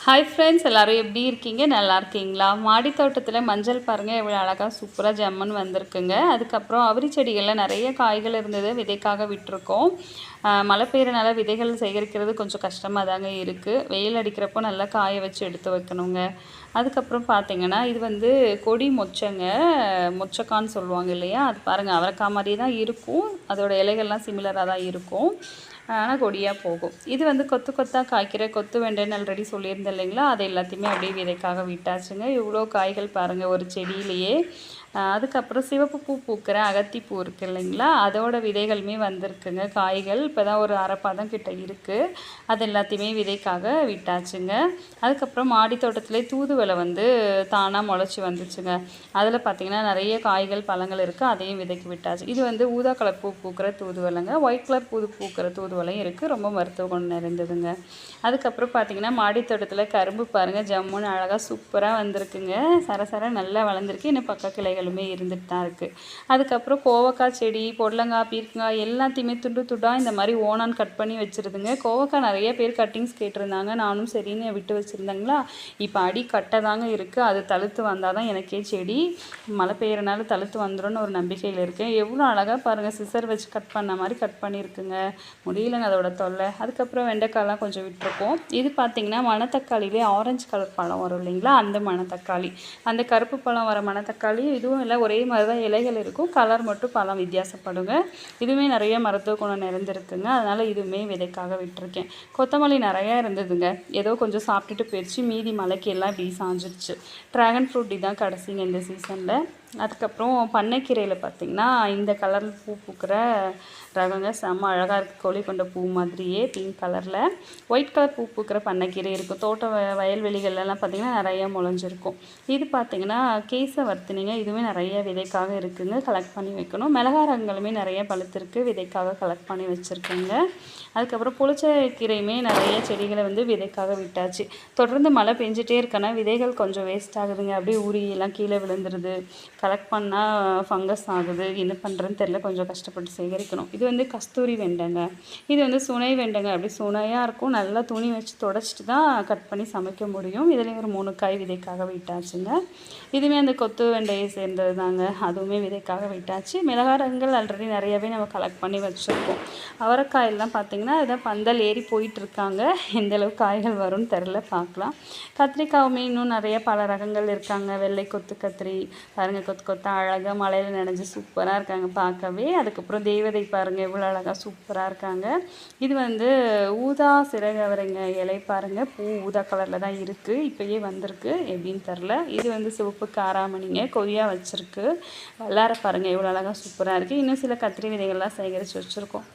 Hi friends, எல்லோரும் எப்படி இருக்கீங்க? நல்லா இருக்கீங்களா? மாடி தோட்டத்தில் மஞ்சள் பாருங்கள் எவ்வளோ அழகாக சூப்பராக ஜம்முன்னு வந்திருக்குங்க. அதுக்கப்புறம் அவரி செடிகளில் நிறைய காய்கள் இருந்தது, விதைக்காக விட்டுருக்கோம். மழை பெய்யறனால விதைகள் சேகரிக்கிறது கொஞ்சம் கஷ்டமாக தாங்க இருக்குது. வெயில் அடிக்கிறப்போ நல்லா காய வச்சு எடுத்து வைக்கணுங்க. அதுக்கப்புறம் பார்த்திங்கன்னா இது வந்து கொடி மொச்சைங்க, மொச்சக்கான்னு சொல்லுவாங்க இல்லையா? அது பாருங்கள் அவரைக்காய் மாதிரியே தான் இருக்கும். அதோட இலைகள்லாம் சிமிலராக தான் இருக்கும், ஆனால் கொடியாக போகும். இது வந்து கொத்து கொத்தாக காய்க்கிற கொத்து வெண்டைன்னு ஆல்ரெடி சொல்லியிருந்தேன் இல்லைங்களா? அது எல்லாத்தையுமே அப்படியே விதைக்காக விட்டாச்சுங்க. இவ்வளோ காய்கள் பாருங்கள் ஒரு செடியிலேயே. அதுக்கப்புறம் சிவப்பு பூ பூக்கிற அகத்திப்பூ இருக்குது இல்லைங்களா? அதோட விதைகளுமே வந்திருக்குங்க. காய்கள் இப்போ தான் ஒரு அரை பதம் கிட்ட இருக்குது. அது எல்லாத்தையுமே விதைக்காக விட்டாச்சுங்க. அதுக்கப்புறம் மாடி தோட்டத்திலே தூதுவளை வந்து தானாக முளைச்சி வந்துச்சுங்க. அதில் பார்த்திங்கன்னா நிறைய காய்கள் பழங்கள் இருக்குது, அதையும் விதைக்கு விட்டாச்சு. இது வந்து ஊதா கலர் பூ பூக்கிற தூதுவளைங்க. ஒயிட் கலர் பூ பூக்கிற தூதுவளையும் இருக்குது. ரொம்ப மருத்துவ குணம் நிறைந்ததுங்க. அதுக்கப்புறம் பார்த்திங்கன்னா மாடி தோட்டத்தில் கரும்பு பாருங்கள் ஜம்முன்னு அழகாக சூப்பராக வந்திருக்குங்க. சரசர நல்லா வளர்ந்துருக்கு. இன்னும் பக்க கிளைகளுமே இருந்துட்டு தான் இருக்குது. அதுக்கப்புறம் கோவக்காய் செடி, பொடலங்காய், பீர்க்கங்காய் எல்லாத்தையுமே துண்டு துண்டாக இந்த மாதிரி ஓனான் கட் பண்ணி வச்சுருதுங்க. கோவக்காய் நிறைய பேர் கட்டிங்ஸ் கேட்டிருந்தாங்க. நானும் சரின்னு விட்டு வச்சுருந்தேங்களா. இப்போ அடி கட்டை தாங்க இருக்குது. அது தழுத்து வந்தால் தான் எனக்கே செடி மழை பெய்யறனால தழுத்து வந்துடும்னு ஒரு நம்பிக்கையில் இருக்கேன். எவ்வளோ அழகாக பாருங்கள், சிசர் வச்சு கட் பண்ண மாதிரி கட் பண்ணியிருக்குங்க. முடியலங்க அதோட தொல்லை. அதுக்கப்புறம் வெண்டைக்காய்லாம் கொஞ்சம் விட்டுருக்கோம். இது பார்த்திங்கன்னா மணத்தக்காளிலே ஆரஞ்சு கலர் பழம் வரும் இல்லைங்களா? அந்த மணத்தக்காளி, அந்த கருப்பு பழம் வர மணத்தக்காளி இதுவும் இல்லை, ஒரே மாதிரி தான் இலைகள் இருக்கும், கலர் மட்டும் பழம் வித்தியாசப்படுங்க. இதுவுமே நிறைய மருத்துவ குணம் நிறைந்திருக்குங்க. அதனால் இதுவுமே விதைக்காக விட்டுருக்கேன். கொத்தமல்லி நிறையா இருந்ததுங்க. ஏதோ கொஞ்சம் சாப்பிட்டுட்டு போயிடுச்சு, மீதி மலைக்கு எல்லாம் இப்படி சாஞ்சிருச்சு. ட்ராகன் ஃப்ரூட் தான் கடைசிங்க இந்த சீசனில். அதுக்கப்புறம் பண்ணைக்கீரையில் பார்த்திங்கன்னா இந்த கலரில் பூ பூக்கிற ரகங்க செம்ம அழகாக இருக்குது. கோழி கொண்ட பூ மாதிரியே பிங்க் கலரில் ஒயிட் கலர் பூ பூக்கிற பண்ணைக்கீரை இருக்கும். தோட்ட வயல்வெளிகள்லாம் பார்த்திங்கன்னா நிறையா முளைஞ்சிருக்கும். இது பார்த்திங்கன்னா கேசவர்த்தினிங்க. இதுவுமே நிறைய விதைக்காக இருக்குதுங்க, கலெக்ட் பண்ணி வைக்கணும். மிளகா ரகங்களுமே நிறைய பழுத்திருக்கு, விதைக்காக கலெக்ட் பண்ணி வச்சுருக்கேங்க. அதுக்கப்புறம் புளிச்சக்கீரையுமே நிறைய செடிகளை வந்து விதைக்காக விட்டாச்சு. தொடர்ந்து மழை பெஞ்சிட்டே இருக்கனா விதைகள் கொஞ்சம் வேஸ்ட் ஆகுதுங்க. அப்படியே ஊறி எல்லாம் கீழே விழுந்துருது. கலெக்ட் பண்ணால் ஃபங்கஸ் ஆகுது. என்ன பண்ணுறதுன்னு தெரியல, கொஞ்சம் கஷ்டப்பட்டு சேகரிக்கணும். இது வந்து கஸ்தூரி வெண்டைங்க. இது வந்து சுனை வெண்டைங்க. அப்படி சுனையாக இருக்கும், நல்லா துணி வச்சு தொடச்சிட்டு தான் கட் பண்ணி சமைக்க முடியும். இதுலேயும் ஒரு 3 காய் விதைக்காக விட்டாச்சுங்க. இதுவுமே அந்த கொத்து வெண்டையை சேர்ந்தது தாங்க, அதுவுமே விதைக்காக விட்டாச்சு. மிளகாய் ரகங்கள் ஆல்ரெடி நிறையவே நம்ம கலெக்ட் பண்ணி வச்சுருக்கோம். அவரைக்காயெல்லாம் பார்த்திங்கன்னா இதான் பந்தல் ஏறி போயிட்டுருக்காங்க. எந்தளவுக்கு காய்கள் வரும்னு தெரில, பார்க்கலாம். கத்திரிக்காயுமே இன்னும் நிறைய பல ரகங்கள் இருக்காங்க. வெள்ளை கொத்து கத்திரி பாருங்கள், கொத்து கொத்தாக அழகாக மழையில் நனைஞ்சு சூப்பராக இருக்காங்க பார்க்கவே. அதுக்கப்புறம் தேவதை பாருங்கள் எவ்வளோ அழகாக சூப்பராக இருக்காங்க. இது வந்து ஊதா சிறகவரைங்க இலை பாருங்கள், பூ ஊதா கலரில் தான் இருக்குது, இப்போயே வந்திருக்கு, எப்படின்னு தெரில. இது வந்து சிவப்பு காராமணிங்க, கொய்யா வச்சுருக்கு. வல்லார பாருங்கள் எவ்வளோ அழகாக சூப்பராக இருக்குது. இன்னும் சில கத்திரி விதைகள்லாம் சேகரித்து வச்சுருக்கோம்.